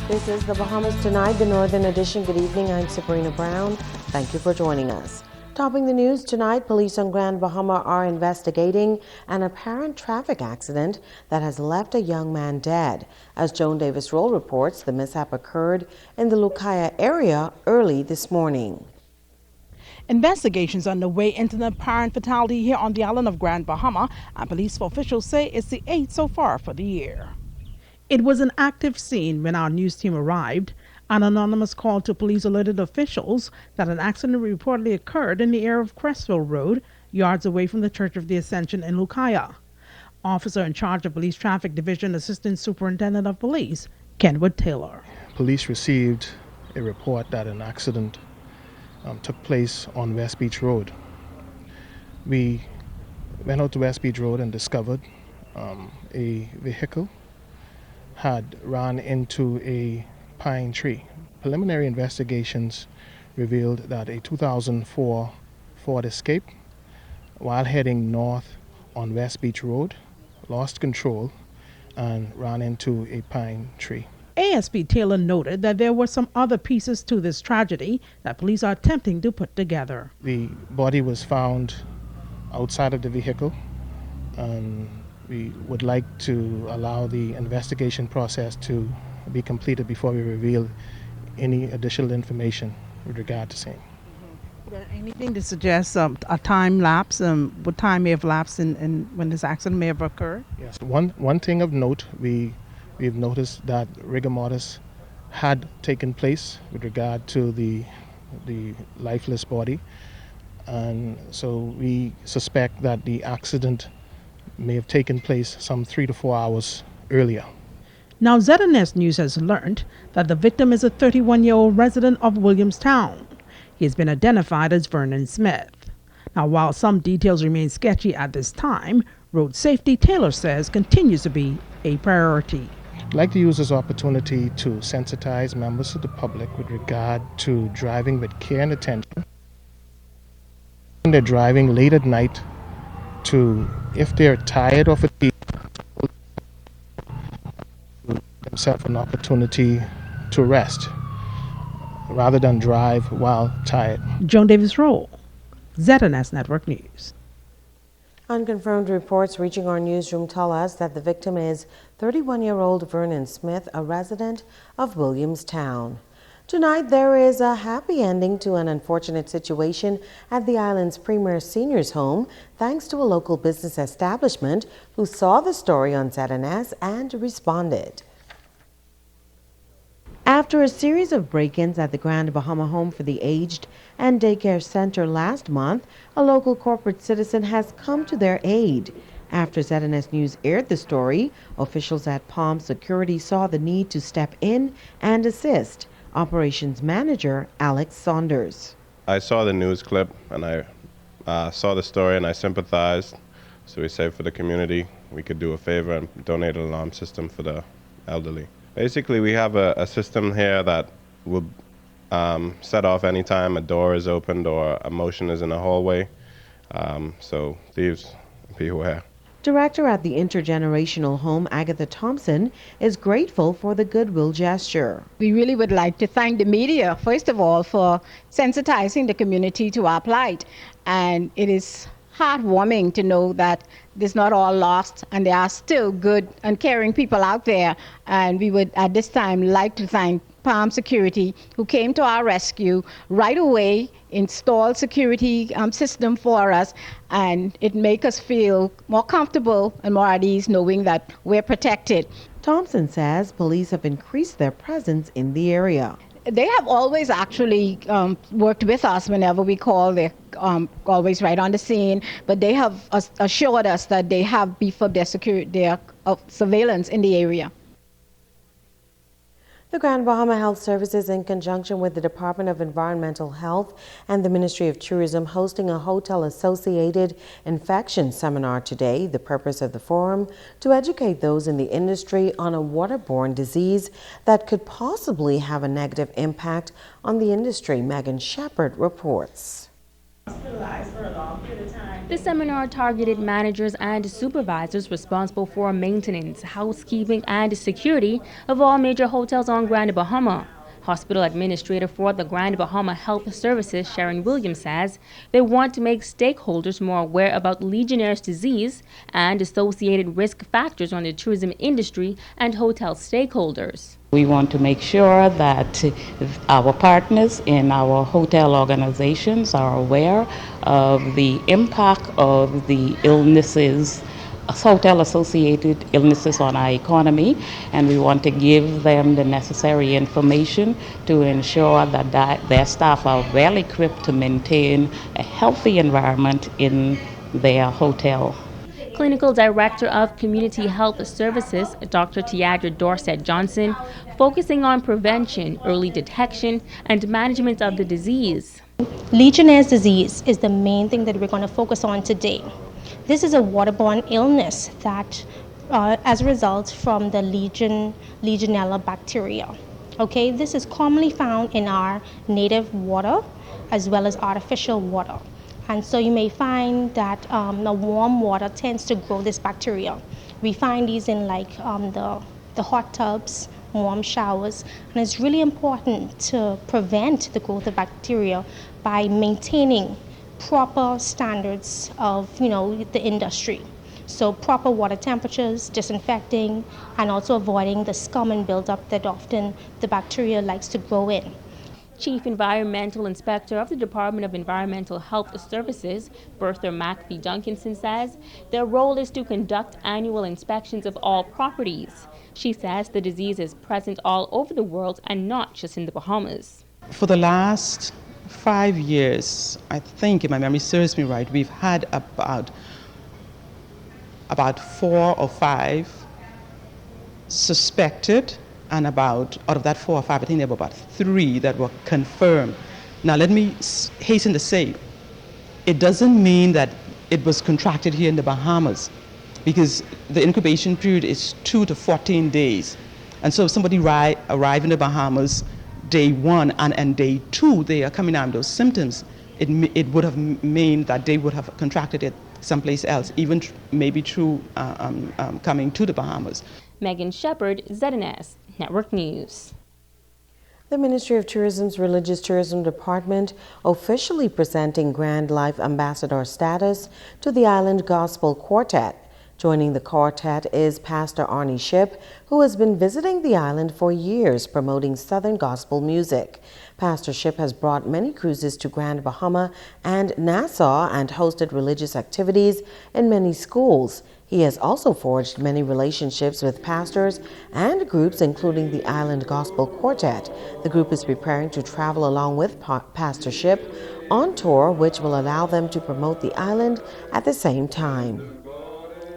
This is the Bahamas Tonight, the Northern Edition. Good evening, I'm Sabrina Brown. Thank you for joining us. Topping the news tonight, police on Grand Bahama are investigating an apparent traffic accident that has left a young man dead. As Joan Davis-Roll reports, the mishap occurred in the Lucaya area early this morning. Investigations underway into an apparent fatality here on the island of Grand Bahama, and police officials say it's the 8th so far for the year. It was an active scene when our news team arrived. An anonymous call to police alerted officials that an accident reportedly occurred in the area of Crestville Road, yards away from the Church of the Ascension in Lucaya. Officer in charge of Police Traffic Division, Assistant Superintendent of Police, Kenwood Taylor. Police received a report that an accident took place on West Beach Road. We went out to West Beach Road and discovered a vehicle had run into a pine tree. Preliminary investigations revealed that a 2004 Ford Escape, while heading north on West Beach Road, lost control and ran into a pine tree. ASP Taylor noted that there were some other pieces to this tragedy that police are attempting to put together. The body was found outside of the vehicle, and we would like to allow the investigation process to be completed before we reveal any additional information with regard to same. Anything to suggest a time lapse? What time may have lapsed in when this accident may have occurred? Yes. One thing of note, we've noticed that rigor mortis had taken place with regard to the lifeless body, and so we suspect that the accident may have taken place some 3 to 4 hours earlier. Now, ZNS News has learned that the victim is a 31-year-old resident of Williamstown. He has been identified as Vernon Smith. Now, while some details remain sketchy at this time, road safety, Taylor says, continues to be a priority. I'd like to use this opportunity to sensitize members of the public with regard to driving with care and attention. When they're driving late at night, to, if they're tired or fatigued, themselves an opportunity to rest rather than drive while tired. Joan Davis-Roll, ZNS Network News. Unconfirmed reports reaching our newsroom tell us that the victim is 31-year-old Vernon Smith, a resident of Williamstown. Tonight, there is a happy ending to an unfortunate situation at the island's premier seniors home, thanks to a local business establishment who saw the story on ZNS and responded. After a series of break-ins at the Grand Bahama Home for the Aged and Daycare Center last month, a local corporate citizen has come to their aid. After ZNS News aired the story, officials at Palm Security saw the need to step in and assist. Operations Manager Alex Saunders. I saw the news clip and I saw the story and I sympathized. So we said for the community we could do a favor and donate an alarm system for the elderly. Basically, we have a system here that will set off anytime a door is opened or a motion is in a hallway. So thieves, beware. Director at the Intergenerational Home, Agatha Thompson, is grateful for the goodwill gesture. We really would like to thank the media, first of all, for sensitizing the community to our plight. And it is heartwarming to know that it's not all lost and there are still good and caring people out there. And we would, at this time, like to thank Palm Security, who came to our rescue right away, installed security system for us, and it makes us feel more comfortable and more at ease knowing that we're protected. Thompson says police have increased their presence in the area. They have always actually worked with us whenever we call. They're always right on the scene, but they have assured us that they have beefed up their security, their surveillance in the area. The Grand Bahama Health Services, in conjunction with the Department of Environmental Health and the Ministry of Tourism, hosting a hotel-associated infection seminar today. The purpose of the forum, to educate those in the industry on a waterborne disease that could possibly have a negative impact on the industry. Megan Shepard reports. Hospitalized for a long period of time. The seminar targeted managers and supervisors responsible for maintenance, housekeeping, and security of all major hotels on Grand Bahama. Hospital administrator for the Grand Bahama Health Services, Sharon Williams, says they want to make stakeholders more aware about Legionnaire's disease and associated risk factors on the tourism industry and hotel stakeholders. We want to make sure that our partners in our hotel organizations are aware of the impact of the illnesses, hotel-associated illnesses on our economy, and we want to give them the necessary information to ensure that their staff are well equipped to maintain a healthy environment in their hotel. Clinical Director of Community Health Services, Dr. Tiadra Dorset Johnson, focusing on prevention, early detection, and management of the disease. Legionnaire's disease is the main thing that we're going to focus on today. This is a waterborne illness that, as a result from the Legionella bacteria. Okay, this is commonly found in our native water as well as artificial water. And so you may find that the warm water tends to grow this bacteria. We find these in the hot tubs, warm showers, and it's really important to prevent the growth of bacteria by maintaining proper standards of the industry. So proper water temperatures, disinfecting, and also avoiding the scum and buildup that often the bacteria likes to grow in. Chief Environmental Inspector of the Department of Environmental Health Services, Bertha McPhee Duncanson, says their role is to conduct annual inspections of all properties. She says the disease is present all over the world and not just in the Bahamas. For the last 5 years, I think, if my memory serves me right, we've had about 4 or 5 suspected, and out of that 4 or 5, I think there were about 3 that were confirmed. Now let me hasten to say, it doesn't mean that it was contracted here in the Bahamas, because the incubation period is 2 to 14 days. And so if somebody arrive in the Bahamas day 1 and day 2, they are coming out with those symptoms, it would have meant that they would have contracted it someplace else, even maybe through coming to the Bahamas. Megan Shepard, ZNS Network News. The Ministry of Tourism's Religious Tourism Department officially presenting Grand Life Ambassador status to the Island Gospel Quartet. Joining the quartet is Pastor Arnie Shipp, who has been visiting the island for years promoting Southern gospel music. Pastor Shipp has brought many cruises to Grand Bahama and Nassau and hosted religious activities in many schools. He has also forged many relationships with pastors and groups, including the Island Gospel Quartet. The group is preparing to travel along with Pastor Shipp on tour, which will allow them to promote the island at the same time.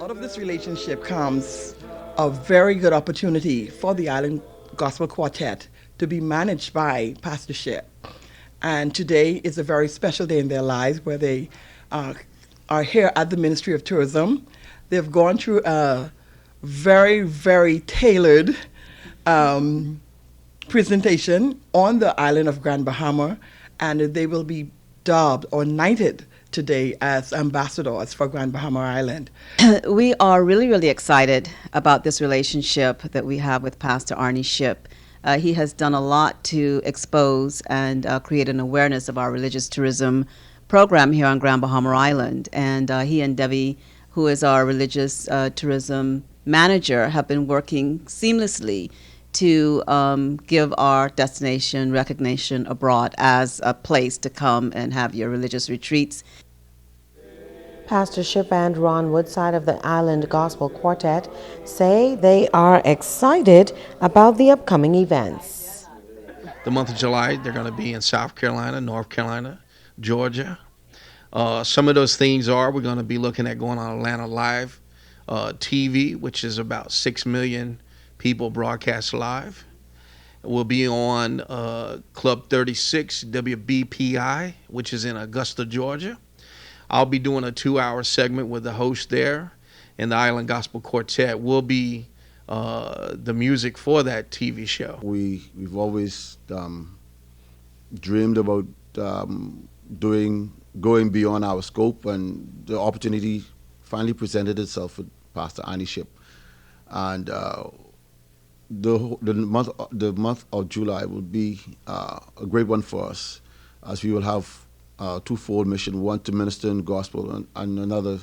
Out of this relationship comes a very good opportunity for the Island Gospel Quartet to be managed by Pastor Shipp. And today is a very special day in their lives where they are here at the Ministry of Tourism. They've gone through a very, very tailored presentation on the island of Grand Bahama, and they will be dubbed or knighted today as ambassadors for Grand Bahama Island. We are really, really excited about this relationship that we have with Pastor Arnie Shipp. He has done a lot to expose and create an awareness of our religious tourism program here on Grand Bahama Island. And he and Debbie, who is our religious tourism manager, have been working seamlessly to give our destination recognition abroad as a place to come and have your religious retreats. Pastor Shipp and Ron Woodside of the Island Gospel Quartet say they are excited about the upcoming events. The month of July, they're going to be in South Carolina, North Carolina, Georgia. Some of those things we're going to be looking at going on Atlanta Live TV, which is about 6 million people broadcast live. We'll be on Club 36 WBPI, which is in Augusta, Georgia. I'll be doing a 2-hour segment with the host there, and the Island Gospel Quartet will be the music for that TV show. We've always dreamed about doing going beyond our scope, and the opportunity finally presented itself with Pastor Arnie Ship. And the month of July will be a great one for us, as we will have a twofold mission: one to minister in the gospel, and another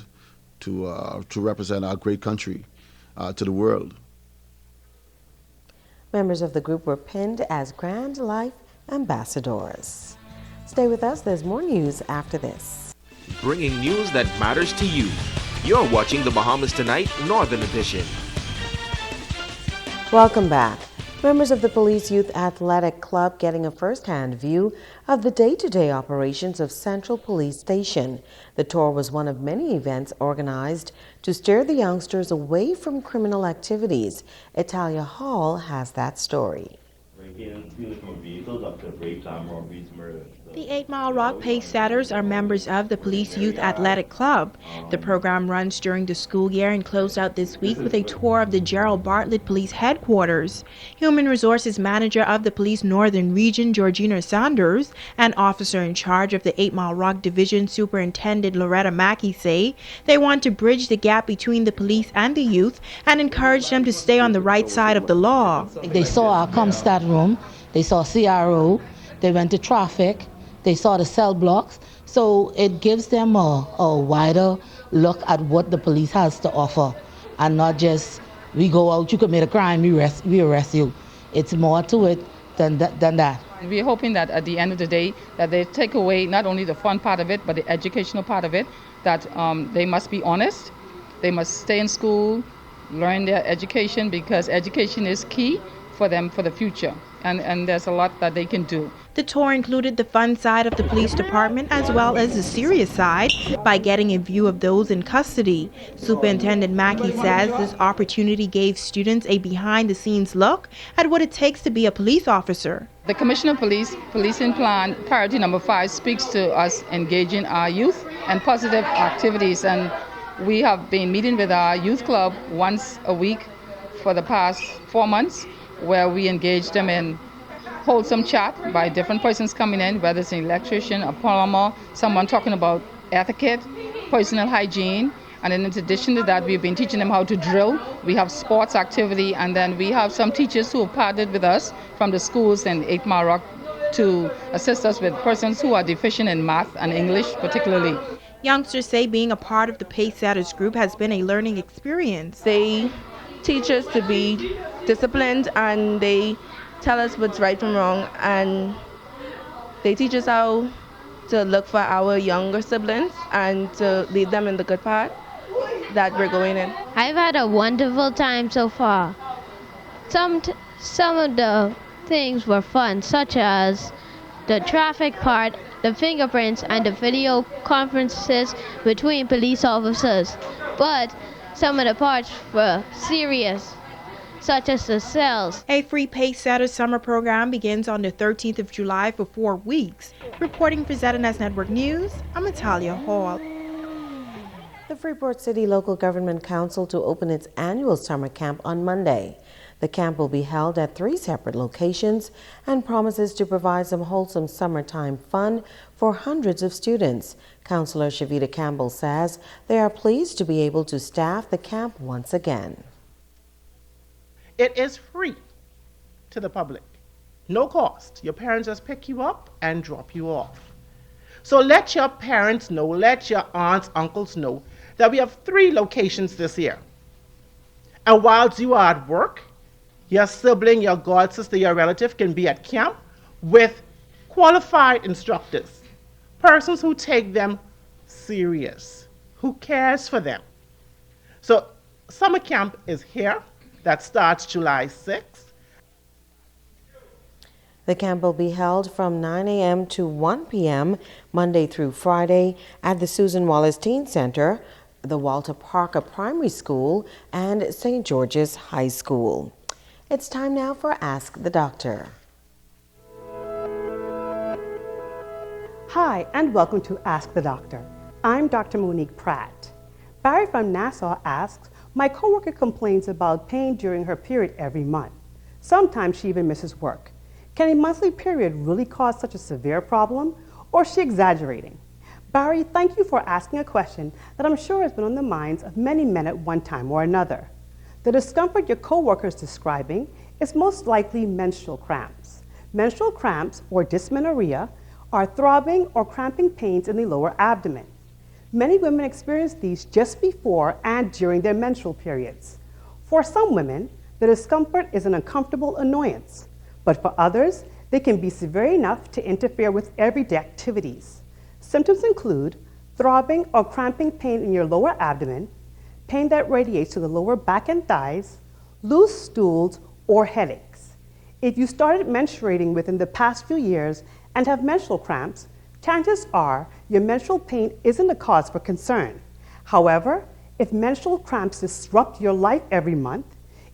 to represent our great country to the world. Members of the group were pinned as Grand Life Ambassadors. Stay with us, there's more news after this. Bringing news that matters to you. You're watching the Bahamas Tonight Northern Edition. Welcome back. Members of the Police Youth Athletic Club getting a first-hand view of the day-to-day operations of Central Police Station. The tour was one of many events organized to steer the youngsters away from criminal activities. Italia Hall has that story. The 8 Mile Rock Pace Setters are members of the Police Youth Athletic Club. The program runs during the school year and closed out this week with a tour of the Gerald Bartlett Police Headquarters. Human Resources Manager of the Police Northern Region, Georgina Sanders, and Officer in charge of the 8 Mile Rock Division, Superintendent Loretta Mackey, say they want to bridge the gap between the police and the youth and encourage them to stay on the right side of the law. They saw our ComStat room, they saw CRO, they went to traffic, they saw the cell blocks, so it gives them a wider look at what the police has to offer, and not just, we go out, you commit a crime, we arrest you. It's more to it than that. We're hoping that at the end of the day, that they take away not only the fun part of it, but the educational part of it, that they must be honest, they must stay in school, learn their education, because education is key for them for the future, and there's a lot that they can do. The tour included the fun side of the police department as well as the serious side by getting a view of those in custody. Superintendent Mackey says this opportunity gave students a behind-the-scenes look at what it takes to be a police officer. The Commissioner of Police, Policing Plan, priority number 5, speaks to us engaging our youth and positive activities, and we have been meeting with our youth club once a week for the past 4 months, where we engage them in wholesome chat by different persons coming in, whether it's an electrician, a plumber, someone talking about etiquette, personal hygiene. And then in addition to that, we've been teaching them how to drill. We have sports activity, and then we have some teachers who have partnered with us from the schools in 8 Mile Rock to assist us with persons who are deficient in math and English particularly. Youngsters say being a part of the Pace Setters group has been a learning experience. They teach us to be disciplined, and they tell us what's right from wrong, and they teach us how to look for our younger siblings and to lead them in the good path that we're going in. I've had a wonderful time so far. Some of the things were fun, such as the traffic part, the fingerprints, and the video conferences between police officers. But some of the parts were serious, such as the cells. A free Pace Setters summer program begins on the 13th of July for 4 weeks. Reporting for ZNS Network News, I'm Italia Hall. The Freeport City Local Government Council to open its annual summer camp on Monday. The camp will be held at 3 separate locations and promises to provide some wholesome summertime fun for hundreds of students. Councillor Shavita Campbell says they are pleased to be able to staff the camp once again. It is free to the public, no cost. Your parents just pick you up and drop you off. So let your parents know, let your aunts, uncles know that we have 3 locations this year. And whilst you are at work, your sibling, your god sister, your relative can be at camp with qualified instructors, persons who take them serious, who cares for them. So summer camp is here. That starts July 6th. The camp will be held from 9 a.m. to 1 p.m. Monday through Friday at the Susan Wallace Teen Center, the Walter Parker Primary School, and St. George's High School. It's time now for Ask the Doctor. Hi, and welcome to Ask the Doctor. I'm Dr. Monique Pratt. Barry from Nassau asks, my coworker complains about pain during her period every month. Sometimes she even misses work. Can a monthly period really cause such a severe problem, or is she exaggerating? Barry, thank you for asking a question that I'm sure has been on the minds of many men at one time or another. The discomfort your coworker is describing is most likely menstrual cramps. Menstrual cramps, or dysmenorrhea, are throbbing or cramping pains in the lower abdomen. Many women experience these just before and during their menstrual periods. For some women, the discomfort is an uncomfortable annoyance, but for others, they can be severe enough to interfere with everyday activities. Symptoms include throbbing or cramping pain in your lower abdomen, pain that radiates to the lower back and thighs, loose stools, or headaches. If you started menstruating within the past few years and have menstrual cramps, chances are your menstrual pain isn't a cause for concern. However, if menstrual cramps disrupt your life every month,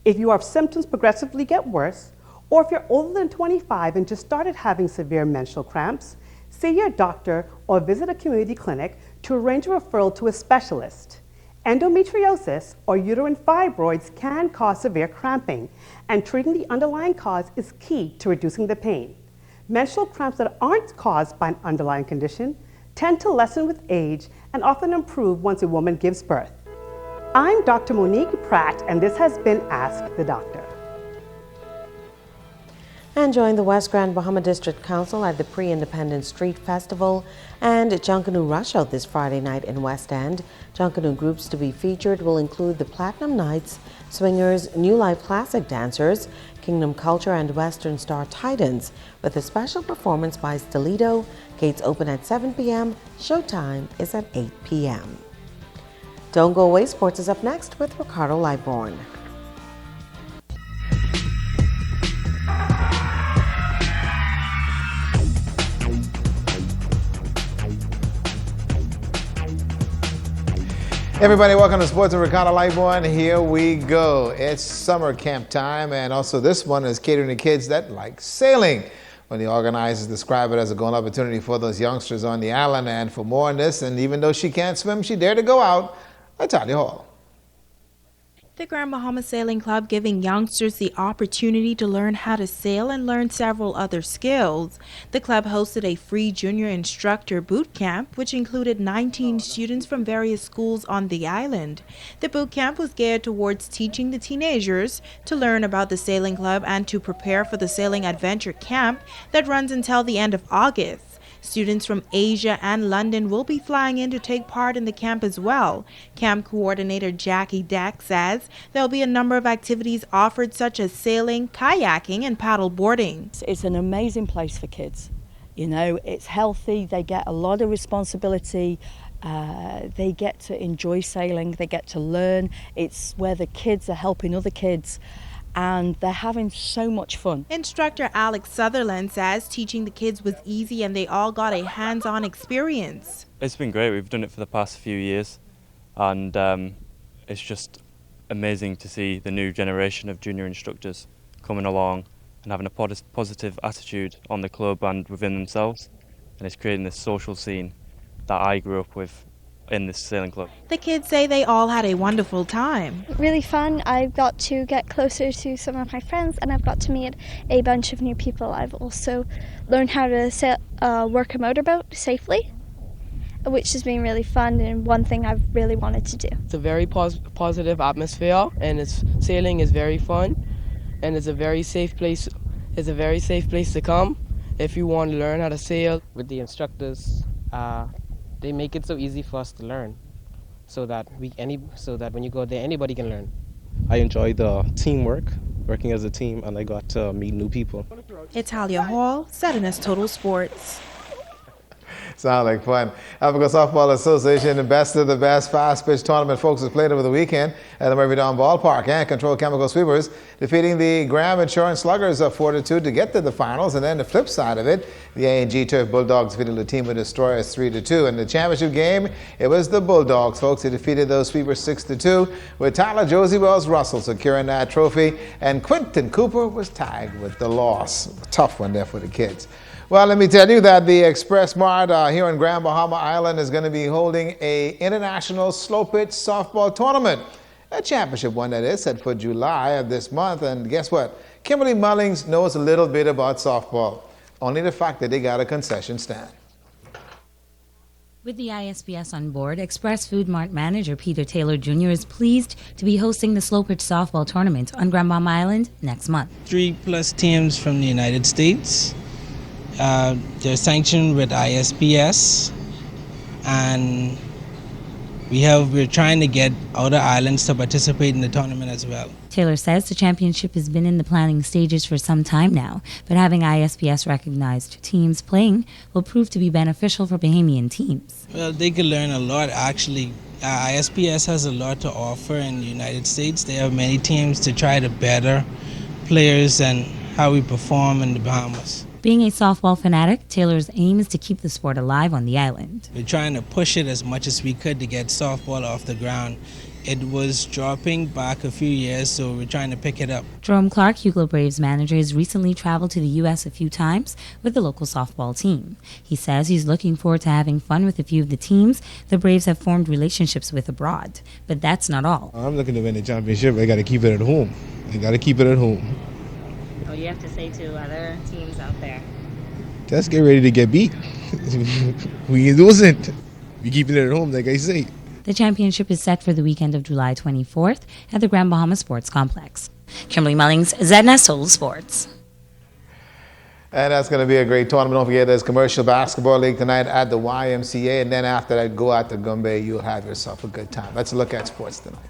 if your symptoms progressively get worse, or if you're older than 25 and just started having severe menstrual cramps, see your doctor or visit a community clinic to arrange a referral to a specialist. Endometriosis or uterine fibroids can cause severe cramping, and treating the underlying cause is key to reducing the pain. Menstrual cramps that aren't caused by an underlying condition tend to lessen with age and often improve once a woman gives birth. I'm Dr. Monique Pratt, and this has been Ask the Doctor. And join the West Grand Bahama District Council at the Pre-Independence Street Festival and Junkanoo Rush Out this Friday night in West End. Junkanoo groups to be featured will include the Platinum Knights, Swingers, New Life Classic Dancers, Kingdom Culture, and Western Star Titans, with a special performance by Stolito. Gates open at 7 p.m. Showtime is at 8 p.m. Don't go away. Sports is up next with Ricardo Liborn. Everybody, welcome to Sports with Ricardo Liborn. Here we go. It's summer camp time, and also this one is catering to kids that like sailing. When the organizers describe it as a golden opportunity for those youngsters on the island. And for more on this, and even though she can't swim, she dared to go out. Natalia Hall. The Grand Bahama Sailing Club giving youngsters the opportunity to learn how to sail and learn several other skills. The club hosted a free junior instructor boot camp, which included 19 students from various schools on the island. The boot camp was geared towards teaching the teenagers to learn about the sailing club and to prepare for the sailing adventure camp that runs until the end of August. Students from Asia and London will be flying in to take part in the camp as well. Camp coordinator Jackie Dack says there'll be a number of activities offered, such as sailing, kayaking, and paddle boarding. It's an amazing place for kids. You know, it's healthy, they get a lot of responsibility, they get to enjoy sailing, they get to learn. It's where the kids are helping other kids, and they're having so much fun. Instructor Alex Sutherland says teaching the kids was easy and they all got a hands-on experience. It's been great. We've done it for the past few years, and it's just amazing to see the new generation of junior instructors coming along and having a positive attitude on the club and within themselves, and it's creating this social scene that I grew up with in this sailing club. The kids say they all had a wonderful time. Really fun. I've got to get closer to some of my friends, and I've got to meet a bunch of new people. I've also learned how to work a motorboat safely, which has been really fun and one thing I've really wanted to do. It's a very positive atmosphere, and sailing is very fun, and it's a very safe place. It's a very safe place to come if you want to learn how to sail. With the instructors, they make it so easy for us to learn, so that when you go there, anybody can learn. I enjoy the teamwork, working as a team, and I got to meet new people. Italia Hall, Saturna's Total Sports. Sound like fun. Africa Softball Association, the best of the best fast pitch tournament, folks, was played over the weekend at the Murphy Down Ballpark, and Control Chemical Sweepers defeating the Graham Insurance Sluggers of 4-2 to get to the finals. And then the flip side of it, the A&G Turf Bulldogs defeated the team of Destroyers 3-2. In the championship game, it was the Bulldogs, folks, who defeated those Sweepers 6-2, with Tyler Josie Wells Russell securing that trophy, and Quentin Cooper was tagged with the loss. Tough one there for the kids. Well, let me tell you that the Express Mart here on Grand Bahama Island is going to be holding a international slow pitch softball tournament. A championship one, that is, set for July of this month. And guess what? Kimberly Mullings knows a little bit about softball. Only the fact that they got a concession stand. With the ISPS on board, Express Food Mart manager Peter Taylor Jr. is pleased to be hosting the Slow Pitch Softball Tournament on Grand Bahama Island next month. 3+ teams from the United States. They're sanctioned with ISPS, and we're trying to get other islands to participate in the tournament as well. Taylor says the championship has been in the planning stages for some time now, but having ISPS recognized teams playing will prove to be beneficial for Bahamian teams. Well, they could learn a lot actually. ISPS has a lot to offer in the United States. They have many teams to try to better players and how we perform in the Bahamas. Being a softball fanatic, Taylor's aim is to keep the sport alive on the island. We're trying to push it as much as we could to get softball off the ground. It was dropping back a few years, so we're trying to pick it up. Jerome Clark, Huglo Braves manager, has recently traveled to the U.S. a few times with the local softball team. He says he's looking forward to having fun with a few of the teams the Braves have formed relationships with abroad. But that's not all. I'm looking to win the championship. I got to keep it at home. Oh, you have to say to other teams out there. Just get ready to get beat. We ain't losing. We keeping it at home, like I say. The championship is set for the weekend of July 24th at the Grand Bahama Sports Complex. Kimberly Mullings, ZNS Soul Sports. And that's going to be a great tournament. Don't forget there's commercial basketball league tonight at the YMCA. And then after that, go out to Gombe. You'll have yourself a good time. Let's look at sports tonight.